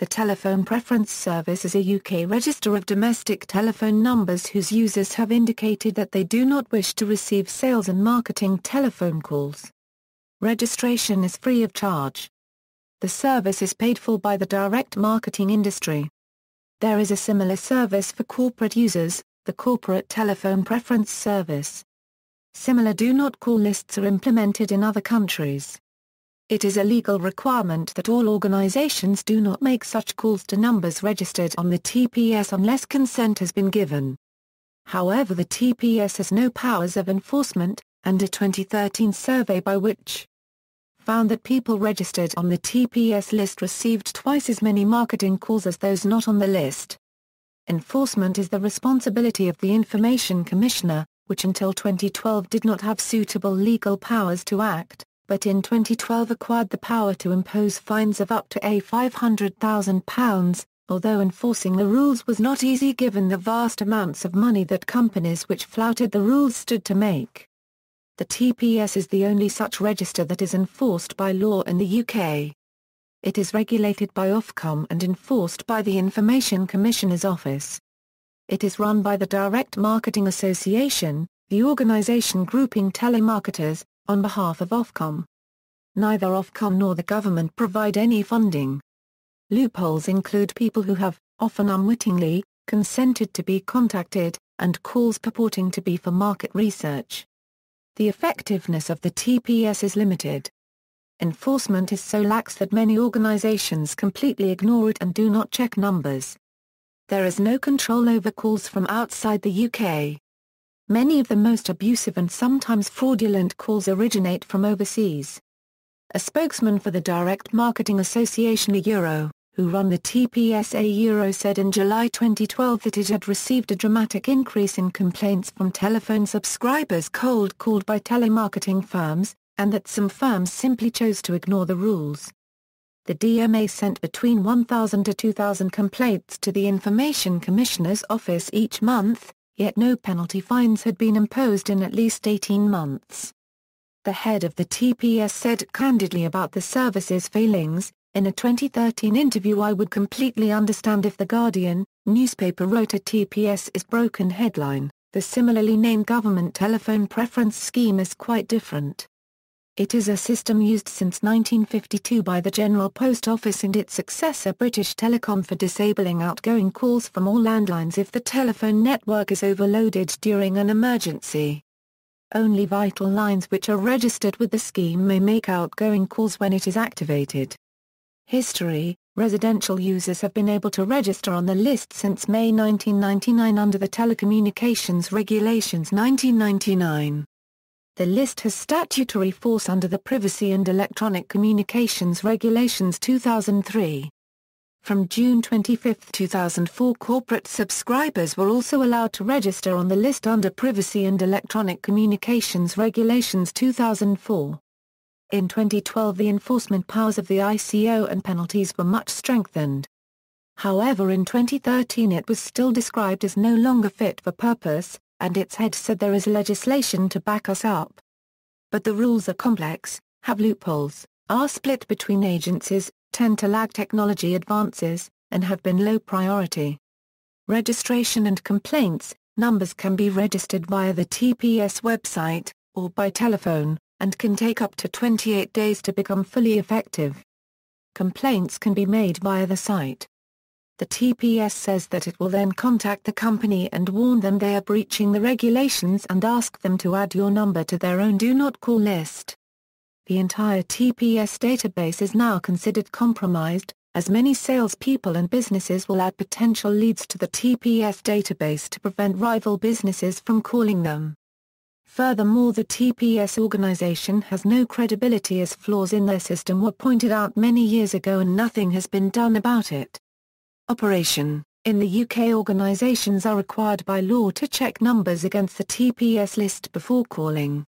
The Telephone Preference Service is a UK register of domestic telephone numbers whose users have indicated that they do not wish to receive sales and marketing telephone calls. Registration is free of charge. The service is paid for by the direct marketing industry. There is a similar service for corporate users, the Corporate Telephone Preference Service. Similar do not call lists are implemented in other countries. It is a legal requirement that all organizations do not make such calls to numbers registered on the TPS unless consent has been given. However, the TPS has no powers of enforcement, and a 2013 survey by which found that people registered on the TPS list received twice as many marketing calls as those not on the list. Enforcement is the responsibility of the Information Commissioner, which until 2012 did not have suitable legal powers to act, but in 2012 acquired the power to impose fines of up to £500,000, although enforcing the rules was not easy given the vast amounts of money that companies which flouted the rules stood to make. The TPS is the only such register that is enforced by law in the UK. It is regulated by Ofcom and enforced by the Information Commissioner's Office. It is run by the Direct Marketing Association, the organisation grouping telemarketers, on behalf of Ofcom. Neither Ofcom nor the government provide any funding. Loopholes include people who have, often unwittingly, consented to be contacted, and calls purporting to be for market research. The effectiveness of the TPS is limited. Enforcement is so lax that many organizations completely ignore it and do not check numbers. There is no control over calls from outside the UK. Many of the most abusive and sometimes fraudulent calls originate from overseas. A spokesman for the Direct Marketing Association Euro, who run the TPS Euro, said in July 2012 that it had received a dramatic increase in complaints from telephone subscribers cold called by telemarketing firms, and that some firms simply chose to ignore the rules. The DMA sent between 1,000 to 2,000 complaints to the Information Commissioner's Office each month, yet no penalty fines had been imposed in at least 18 months. The head of the TPS said candidly about the service's failings, in a 2013 interview, "I would completely understand if The Guardian newspaper wrote a TPS is broken headline. The similarly named government telephone preference scheme is quite different. It is a system used since 1952 by the General Post Office and its successor British Telecom for disabling outgoing calls from all landlines if the telephone network is overloaded during an emergency. Only vital lines which are registered with the scheme may make outgoing calls when it is activated." History: residential users have been able to register on the list since May 1999 under the Telecommunications Regulations 1999. The list has statutory force under the Privacy and Electronic Communications Regulations 2003. From June 25, 2004, corporate subscribers were also allowed to register on the list under Privacy and Electronic Communications Regulations 2004. In 2012, the enforcement powers of the ICO and penalties were much strengthened. However, in 2013 it was still described as no longer fit for purpose, and its head said there is legislation to back us up. But the rules are complex, have loopholes, are split between agencies, tend to lag technology advances, and have been low priority. Registration and complaints: numbers can be registered via the TPS website, or by telephone, and can take up to 28 days to become fully effective. Complaints can be made via the site. The TPS says that it will then contact the company and warn them they are breaching the regulations and ask them to add your number to their own do not call list. The entire TPS database is now considered compromised, as many salespeople and businesses will add potential leads to the TPS database to prevent rival businesses from calling them. Furthermore, the TPS organization has no credibility as flaws in their system were pointed out many years ago and nothing has been done about it. Operation: in the UK, organizations are required by law to check numbers against the TPS list before calling.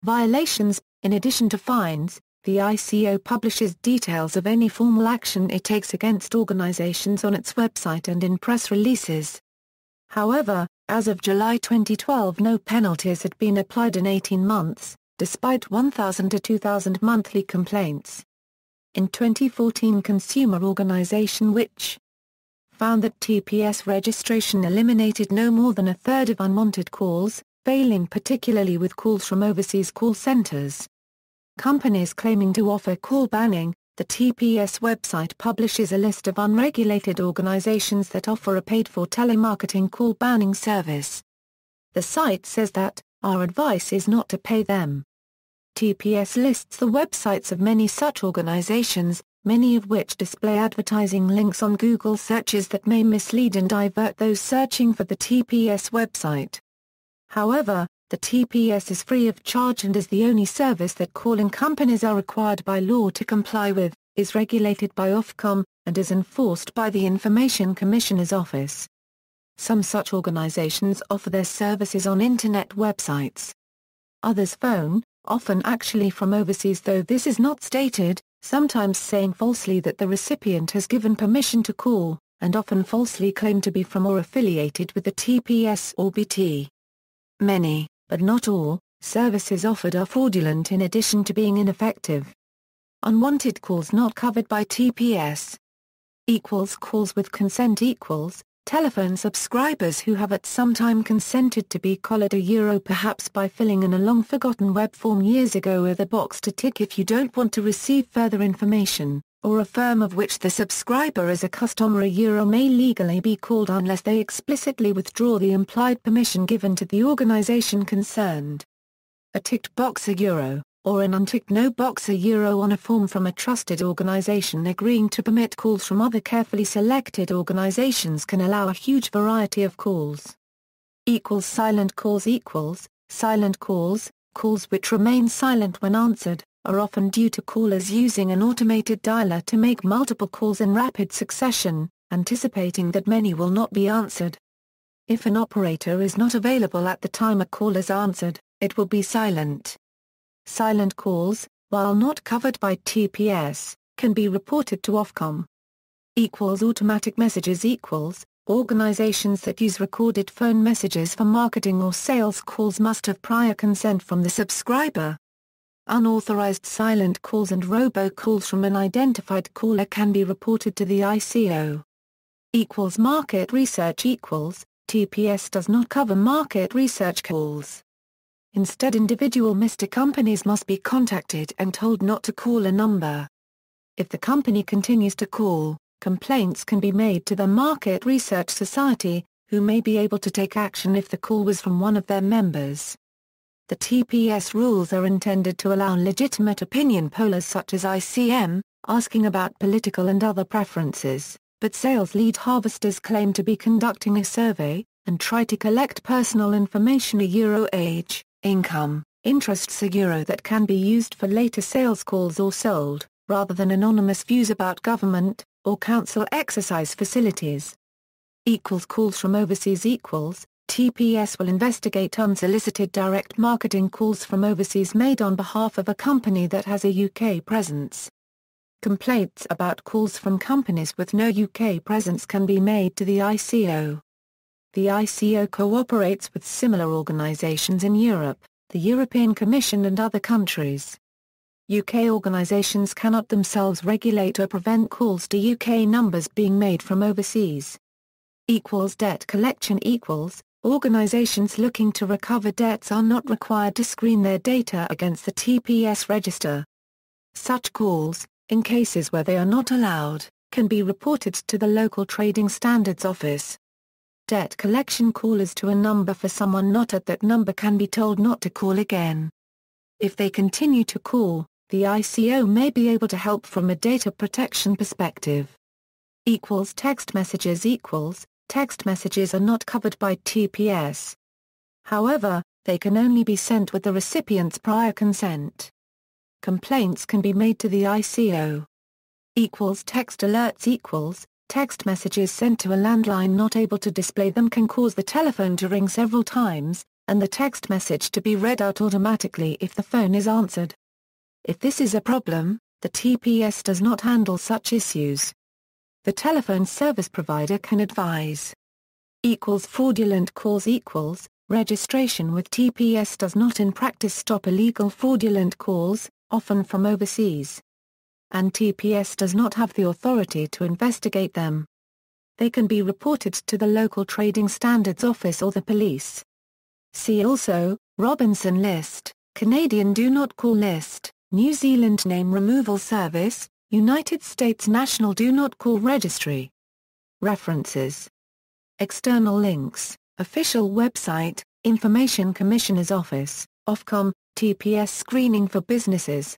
Violations: in addition to fines, the ICO publishes details of any formal action it takes against organizations on its website and in press releases. However, as of July 2012, no penalties had been applied in 18 months, despite 1,000 to 2,000 monthly complaints. in 2014 consumer organization which found that TPS registration eliminated no more than a third of unwanted calls, failing particularly with calls from overseas call centers. Companies claiming to offer call banning. The TPS website publishes a list of unregulated organizations that offer a paid-for telemarketing call banning service. The site says that, our advice is not to pay them. TPS lists the websites of many such organizations, many of which display advertising links on Google searches that may mislead and divert those searching for the TPS website. However, the TPS is free of charge and is the only service that calling companies are required by law to comply with, is regulated by Ofcom, and is enforced by the Information Commissioner's Office. Some such organizations offer their services on Internet websites. Others phone, often actually from overseas though this is not stated, sometimes saying falsely that the recipient has given permission to call, and often falsely claim to be from or affiliated with the TPS or BT. Many, but not all, services offered are fraudulent in addition to being ineffective. Unwanted calls not covered by TPS. Calls with consent equals, telephone subscribers who have at some time consented to be collared perhaps by filling in a long-forgotten web form years ago with a box to tick if you don't want to receive further information, or a firm of which the subscriber is a customer may legally be called unless they explicitly withdraw the implied permission given to the organization concerned. A ticked box or an unticked no box on a form from a trusted organization agreeing to permit calls from other carefully selected organizations can allow a huge variety of calls. Silent calls silent calls, calls which remain silent when answered, are often due to callers using an automated dialer to make multiple calls in rapid succession, anticipating that many will not be answered. If an operator is not available at the time a call is answered, it will be silent. Silent calls, while not covered by TPS, can be reported to Ofcom. Automatic messages organizations that use recorded phone messages for marketing or sales calls must have prior consent from the subscriber. Unauthorized silent calls and robocalls from an identified caller can be reported to the ICO. Market research TPS does not cover market research calls. Instead, individual Mr. companies must be contacted and told not to call a number. If the company continues to call, complaints can be made to the Market Research Society, who may be able to take action if the call was from one of their members. The TPS rules are intended to allow legitimate opinion pollers such as ICM, asking about political and other preferences, but sales lead harvesters claim to be conducting a survey, and try to collect personal information age, income, interests that can be used for later sales calls or sold, rather than anonymous views about government, or council exercise facilities. Calls from overseas TPS will investigate unsolicited direct marketing calls from overseas made on behalf of a company that has a UK presence. Complaints about calls from companies with no UK presence can be made to the ICO. The ICO cooperates with similar organisations in Europe, the European Commission and other countries. UK organisations cannot themselves regulate or prevent calls to UK numbers being made from overseas. Debt collection organisations looking to recover debts are not required to screen their data against the TPS register. Such calls, in cases where they are not allowed, can be reported to the local trading standards office. Debt collection callers to a number for someone not at that number can be told not to call again. If they continue to call, the ICO may be able to help from a data protection perspective. Text messages text messages are not covered by TPS. However, they can only be sent with the recipient's prior consent. Complaints can be made to the ICO. Text alerts text messages sent to a landline not able to display them can cause the telephone to ring several times, and the text message to be read out automatically if the phone is answered. If this is a problem, the TPS does not handle such issues. The telephone service provider can advise. Fraudulent calls registration with TPS does not in practice stop illegal fraudulent calls, often from overseas. and TPS does not have the authority to investigate them. They can be reported to the local Trading Standards Office or the police. See also, Robinson List, Canadian Do Not Call List, New Zealand Name Removal Service, United States National Do Not Call Registry. References. External links, official website, Information Commissioner's Office, Ofcom, TPS Screening for Businesses.